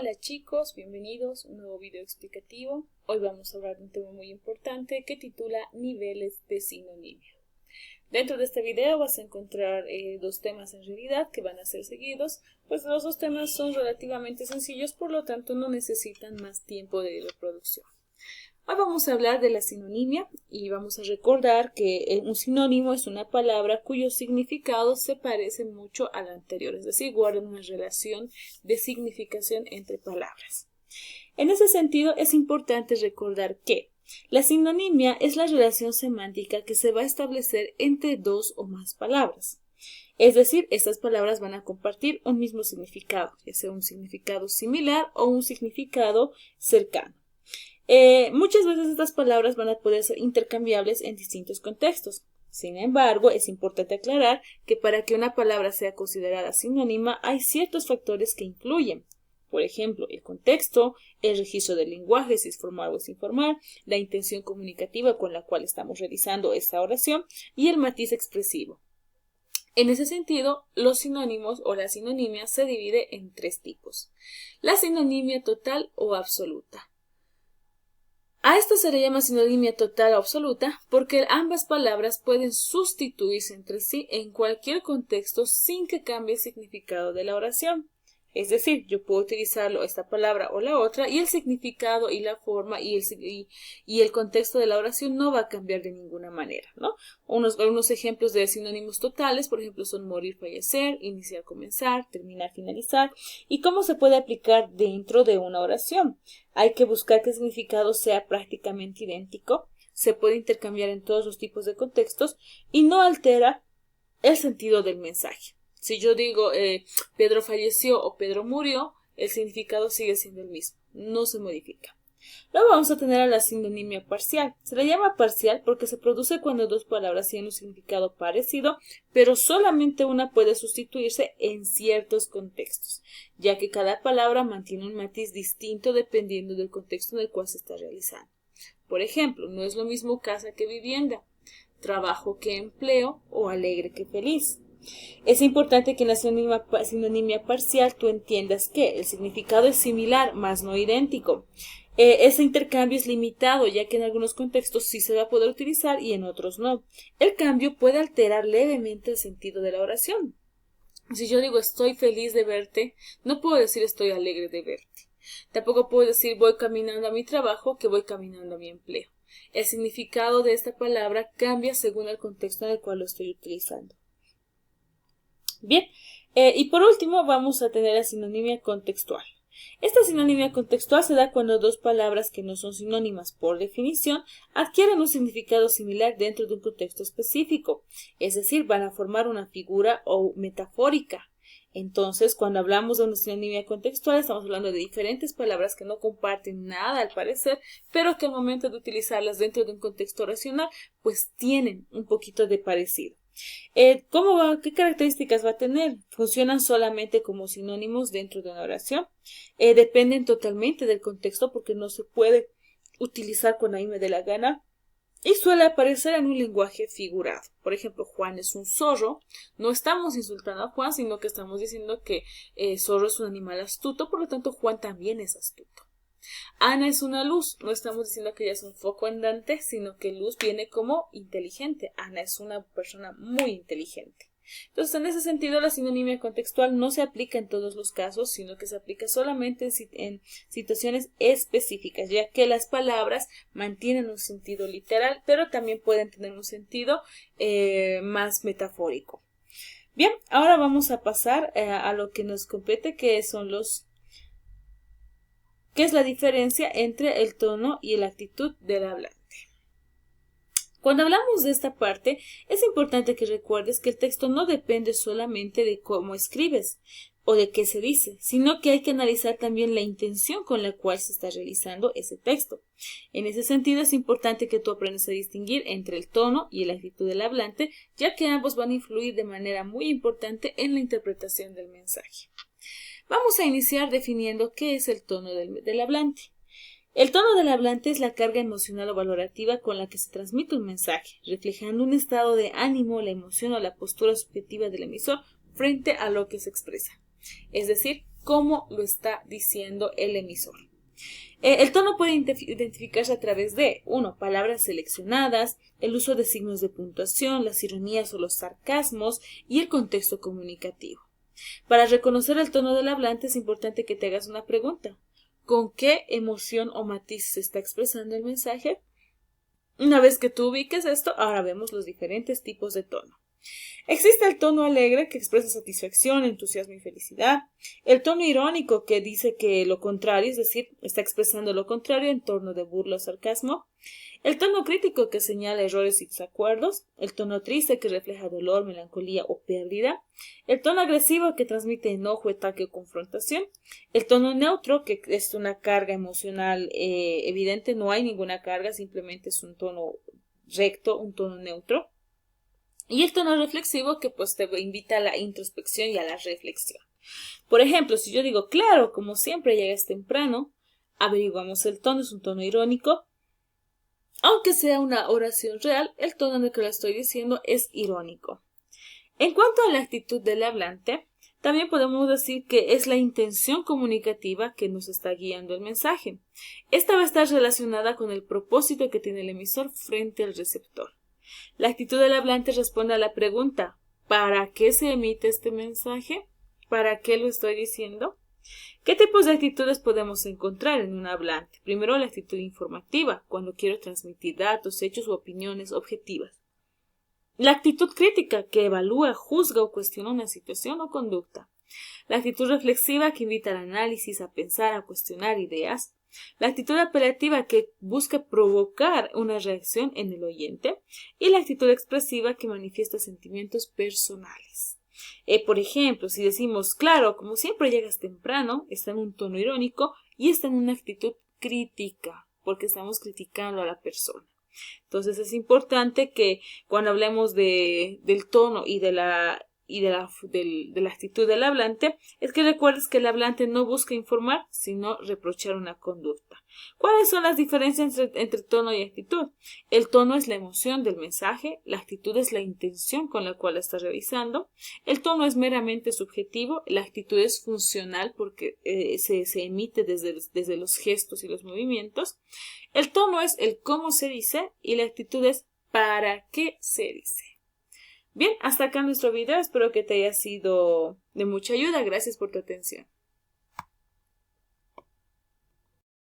Hola chicos, bienvenidos a un nuevo video explicativo. Hoy vamos a hablar de un tema muy importante que titula Niveles de sinonimia. Dentro de este video vas a encontrar dos temas en realidad que van a ser seguidos, pues los dos temas son relativamente sencillos, por lo tanto no necesitan más tiempo de reproducción. Hoy vamos a hablar de la sinonimia y vamos a recordar que un sinónimo es una palabra cuyo significado se parece mucho al anterior, es decir, guardan una relación de significación entre palabras. En ese sentido, es importante recordar que la sinonimia es la relación semántica que se va a establecer entre dos o más palabras. Es decir, estas palabras van a compartir un mismo significado, ya sea un significado similar o un significado cercano. Muchas veces estas palabras van a poder ser intercambiables en distintos contextos. Sin embargo, es importante aclarar que para que una palabra sea considerada sinónima hay ciertos factores que influyen. Por ejemplo, el contexto, el registro del lenguaje, si es formal o es informal, la intención comunicativa con la cual estamos realizando esta oración y el matiz expresivo. En ese sentido, los sinónimos o la sinonimia se divide en tres tipos. La sinonimia total o absoluta. A esto se le llama sinonimia total o absoluta porque ambas palabras pueden sustituirse entre sí en cualquier contexto sin que cambie el significado de la oración. Es decir, yo puedo utilizar esta palabra o la otra y el significado y la forma y el contexto de la oración no va a cambiar de ninguna manera, ¿no? Unos ejemplos de sinónimos totales, por ejemplo, son morir, fallecer, iniciar, comenzar, terminar, finalizar. ¿Y cómo se puede aplicar dentro de una oración? Hay que buscar que el significado sea prácticamente idéntico, se puede intercambiar en todos los tipos de contextos y no altera el sentido del mensaje. Si yo digo Pedro falleció o Pedro murió, el significado sigue siendo el mismo, no se modifica. Luego vamos a tener a la sinonimia parcial. Se le llama parcial porque se produce cuando dos palabras tienen un significado parecido, pero solamente una puede sustituirse en ciertos contextos, ya que cada palabra mantiene un matiz distinto dependiendo del contexto en el cual se está realizando. Por ejemplo, no es lo mismo casa que vivienda, trabajo que empleo o alegre que feliz. Es importante que en la sinonimia parcial tú entiendas que el significado es similar, mas no idéntico. Ese intercambio es limitado, ya que en algunos contextos sí se va a poder utilizar y en otros no. El cambio puede alterar levemente el sentido de la oración. Si yo digo estoy feliz de verte, no puedo decir estoy alegre de verte. Tampoco puedo decir voy caminando a mi trabajo que voy caminando a mi empleo. El significado de esta palabra cambia según el contexto en el cual lo estoy utilizando. Bien, y por último vamos a tener la sinonimia contextual. Esta sinonimia contextual se da cuando dos palabras que no son sinónimas por definición adquieren un significado similar dentro de un contexto específico, es decir, van a formar una figura o metafórica. Entonces, cuando hablamos de una sinonimia contextual, estamos hablando de diferentes palabras que no comparten nada al parecer, pero que al momento de utilizarlas dentro de un contexto oracional, pues tienen un poquito de parecido. ¿Qué características va a tener? ¿Funcionan solamente como sinónimos dentro de una oración? Dependen totalmente del contexto porque no se puede utilizar cuando a mí me dé la gana. Y suele aparecer en un lenguaje figurado. Por ejemplo, Juan es un zorro. No estamos insultando a Juan, sino que estamos diciendo que zorro es un animal astuto, por lo tanto Juan también es astuto. Ana es una luz, no estamos diciendo que ella es un foco andante, sino que luz viene como inteligente. Ana es una persona muy inteligente. Entonces, en ese sentido, la sinonimia contextual no se aplica en todos los casos, sino que se aplica solamente en situaciones específicas, ya que las palabras mantienen un sentido literal, pero también pueden tener un sentido más metafórico. Bien, ahora vamos a pasar a lo que nos compete, que son ¿qué es la diferencia entre el tono y la actitud del hablante? Cuando hablamos de esta parte, es importante que recuerdes que el texto no depende solamente de cómo escribes o de qué se dice, sino que hay que analizar también la intención con la cual se está realizando ese texto. En ese sentido, es importante que tú aprendas a distinguir entre el tono y la actitud del hablante, ya que ambos van a influir de manera muy importante en la interpretación del mensaje. Vamos a iniciar definiendo qué es el tono del hablante. El tono del hablante es la carga emocional o valorativa con la que se transmite un mensaje, reflejando un estado de ánimo, la emoción o la postura subjetiva del emisor frente a lo que se expresa. Es decir, cómo lo está diciendo el emisor. El tono puede identificarse a través de 1. Palabras seleccionadas, el uso de signos de puntuación, las ironías o los sarcasmos y el contexto comunicativo. Para reconocer el tono del hablante es importante que te hagas una pregunta. ¿Con qué emoción o matiz se está expresando el mensaje? Una vez que tú ubiques esto, ahora vemos los diferentes tipos de tono. Existe el tono alegre que expresa satisfacción, entusiasmo y felicidad. El tono irónico que dice que lo contrario, es decir, está expresando lo contrario en tono de burla o sarcasmo. El tono crítico que señala errores y desacuerdos. El tono triste que refleja dolor, melancolía o pérdida. El tono agresivo que transmite enojo, ataque o confrontación. El tono neutro que es una carga emocional evidente, no hay ninguna carga, simplemente es un tono recto, un tono neutro. Y el tono reflexivo que pues te invita a la introspección y a la reflexión. Por ejemplo, si yo digo, claro, como siempre llegas temprano, averiguamos el tono, es un tono irónico. Aunque sea una oración real, el tono en el que lo estoy diciendo es irónico. En cuanto a la actitud del hablante, también podemos decir que es la intención comunicativa que nos está guiando el mensaje. Esta va a estar relacionada con el propósito que tiene el emisor frente al receptor. La actitud del hablante responde a la pregunta, ¿para qué se emite este mensaje? ¿Para qué lo estoy diciendo? ¿Qué tipos de actitudes podemos encontrar en un hablante? Primero, la actitud informativa, cuando quiero transmitir datos, hechos u opiniones objetivas. La actitud crítica, que evalúa, juzga o cuestiona una situación o conducta. La actitud reflexiva, que invita al análisis, a pensar, a cuestionar ideas. La actitud apelativa, que busca provocar una reacción en el oyente. Y la actitud expresiva, que manifiesta sentimientos personales. Por ejemplo, si decimos, claro, como siempre llegas temprano, está en un tono irónico y está en una actitud crítica, porque estamos criticando a la persona. Entonces es importante que cuando hablemos del tono y de la actitud del hablante, es que recuerdes que el hablante no busca informar, sino reprochar una conducta. ¿Cuáles son las diferencias entre tono y actitud? El tono es la emoción del mensaje, la actitud es la intención con la cual está realizando, el tono es meramente subjetivo, la actitud es funcional porque se emite desde los gestos y los movimientos, el tono es el cómo se dice y la actitud es para qué se dice. Bien, hasta acá nuestro video. Espero que te haya sido de mucha ayuda. Gracias por tu atención.